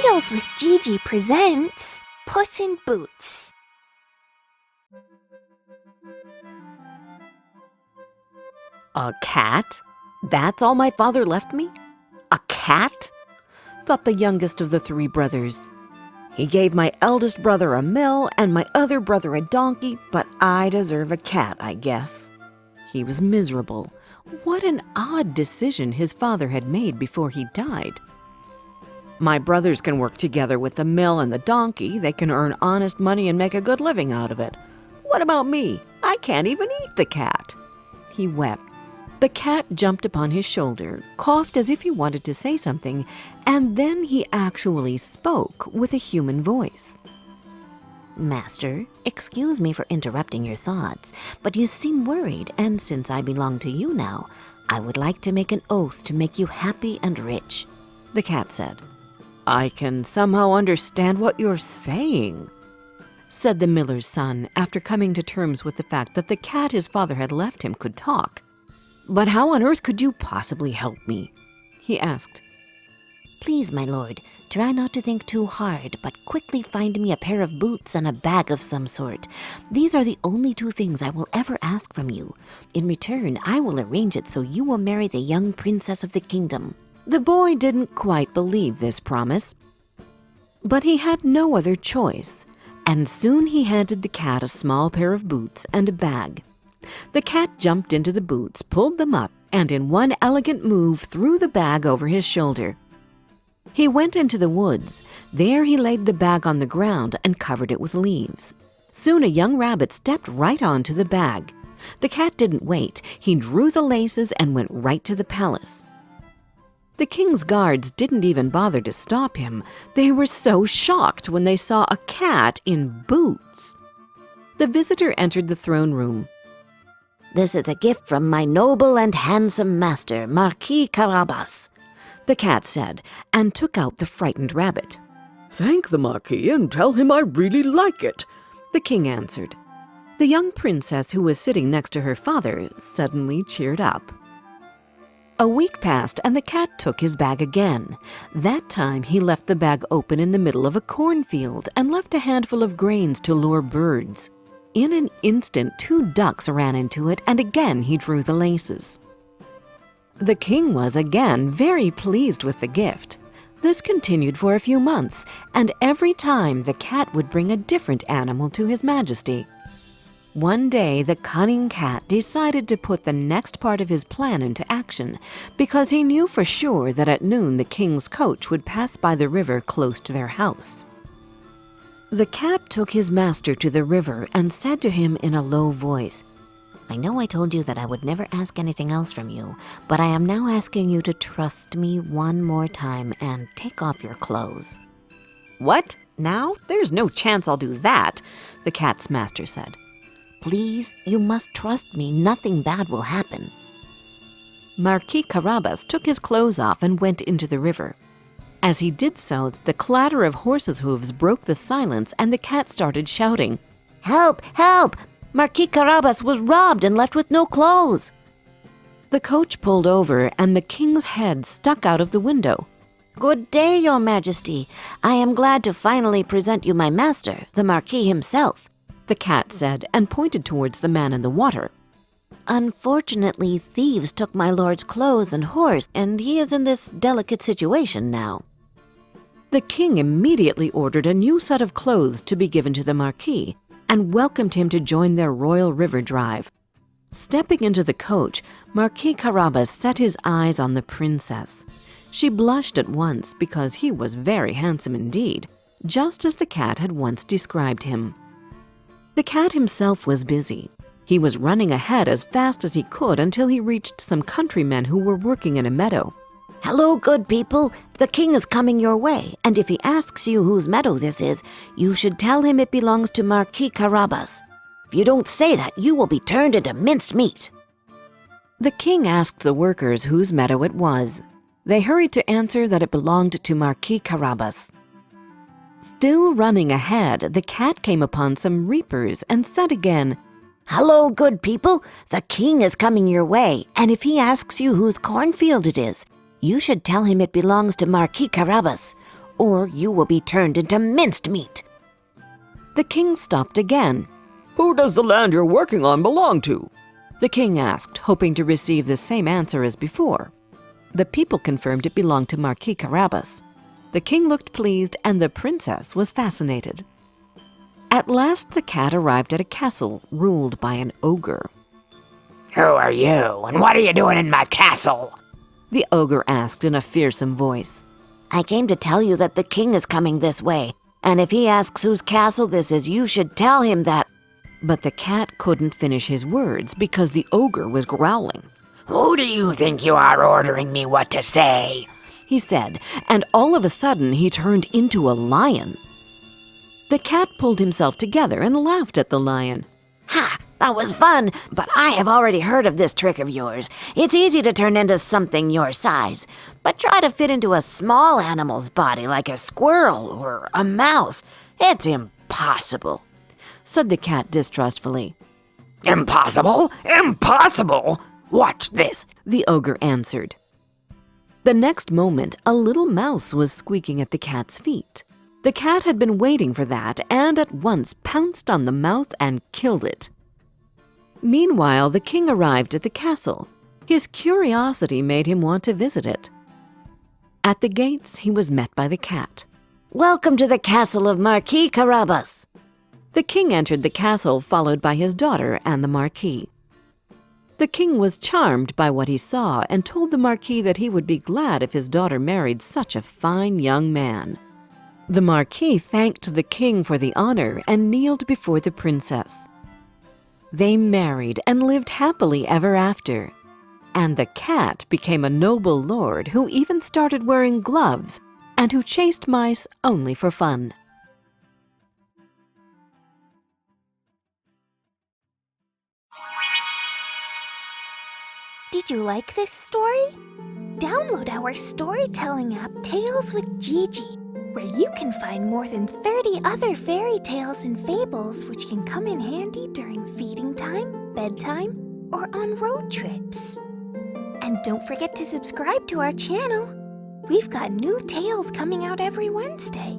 Tales with Gigi presents Puss in Boots. A cat? That's all my father left me? A cat? Thought the youngest of the three brothers. He gave my eldest brother a mill and my other brother a donkey, but I deserve a cat, I guess. He was miserable. What an odd decision his father had made before he died. My brothers can work together with the mill and the donkey. They can earn honest money and make a good living out of it. What about me? I can't even eat the cat. He wept. The cat jumped upon his shoulder, coughed as if he wanted to say something, and then he actually spoke with a human voice. Master, excuse me for interrupting your thoughts, but you seem worried, and since I belong to you now, I would like to make an oath to make you happy and rich. The cat said. I can somehow understand what you're saying, said the miller's son after coming to terms with the fact that the cat his father had left him could talk. But how on earth could you possibly help me? He asked. Please, my lord, try not to think too hard, but quickly find me a pair of boots and a bag of some sort. These are the only two things I will ever ask from you. In return, I will arrange it so you will marry the young princess of the kingdom. The boy didn't quite believe this promise, but he had no other choice, and soon he handed the cat a small pair of boots and a bag. The cat jumped into the boots, pulled them up, and in one elegant move threw the bag over his shoulder. He went into the woods. There he laid the bag on the ground and covered it with leaves. Soon a young rabbit stepped right onto the bag. The cat didn't wait. He drew the laces and went right to the palace. The king's guards didn't even bother to stop him. They were so shocked when they saw a cat in boots. The visitor entered the throne room. This is a gift from my noble and handsome master, Marquis Carabas, the cat said, and took out the frightened rabbit. Thank the Marquis and tell him I really like it, the king answered. The young princess who was sitting next to her father suddenly cheered up. A week passed and the cat took his bag again. That time he left the bag open in the middle of a cornfield and left a handful of grains to lure birds. In an instant, 2 ducks ran into it, and again he drew the laces. The king was again very pleased with the gift. This continued for a few months, and every time the cat would bring a different animal to his majesty. One day, the cunning cat decided to put the next part of his plan into action, because he knew for sure that at noon the king's coach would pass by the river close to their house. The cat took his master to the river and said to him in a low voice, I know I told you that I would never ask anything else from you, but I am now asking you to trust me one more time and take off your clothes. What? Now? There's no chance I'll do that, the cat's master said. Please, you must trust me. Nothing bad will happen. Marquis Carabas took his clothes off and went into the river. As he did so, the clatter of horses' hooves broke the silence and the cat started shouting, Help! Help! Marquis Carabas was robbed and left with no clothes. The coach pulled over and the king's head stuck out of the window. Good day, your majesty. I am glad to finally present you my master, the Marquis himself, the cat said and pointed towards the man in the water. Unfortunately, thieves took my lord's clothes and horse, and he is in this delicate situation now. The king immediately ordered a new set of clothes to be given to the Marquis and welcomed him to join their royal river drive. Stepping into the coach, Marquis Carabas set his eyes on the princess. She blushed at once because he was very handsome indeed, just as the cat had once described him. The cat himself was busy. He was running ahead as fast as he could until he reached some countrymen who were working in a meadow. Hello, good people. The king is coming your way, and if he asks you whose meadow this is, you should tell him it belongs to Marquis Carabas. If you don't say that, you will be turned into minced meat. The king asked the workers whose meadow it was. They hurried to answer that it belonged to Marquis Carabas. Still running ahead, the cat came upon some reapers and said again, Hello, good people. The king is coming your way, and if he asks you whose cornfield it is, you should tell him it belongs to Marquis Carabas. or you will be turned into minced meat." The king stopped again. Who does the land you're working on belong to? The king asked, hoping to receive the same answer as before. The people confirmed it belonged to Marquis Carabas. The king looked pleased, and the princess was fascinated. At last the cat arrived at a castle ruled by an ogre. "Who are you, and what are you doing in my castle?" The ogre asked in a fearsome voice. "I came to tell you that the king is coming this way, and if he asks whose castle this is, you should tell him that—" But the cat couldn't finish his words because the ogre was growling. "Who do you think you are ordering me what to say?" he said, and all of a sudden he turned into a lion. The cat pulled himself together and laughed at the lion. "Ha! That was fun, but I have already heard of this trick of yours. It's easy to turn into something your size, but try to fit into a small animal's body like a squirrel or a mouse. It's impossible," said the cat distrustfully. "Impossible? Impossible? Watch this," the ogre answered. The next moment, a little mouse was squeaking at the cat's feet. The cat had been waiting for that and at once pounced on the mouse and killed it. Meanwhile, the king arrived at the castle. His curiosity made him want to visit it. At the gates, he was met by the cat. "Welcome to the castle of Marquis Carabas." The king entered the castle, followed by his daughter and the marquis. The king was charmed by what he saw and told the marquis that he would be glad if his daughter married such a fine young man. The marquis thanked the king for the honor and kneeled before the princess. They married and lived happily ever after. And the cat became a noble lord who even started wearing gloves and who chased mice only for fun. Did you like this story? Download our storytelling app, Tales with Gigi, where you can find more than 30 other fairy tales and fables which can come in handy during feeding time, bedtime, or on road trips. And don't forget to subscribe to our channel. We've got new tales coming out every Wednesday.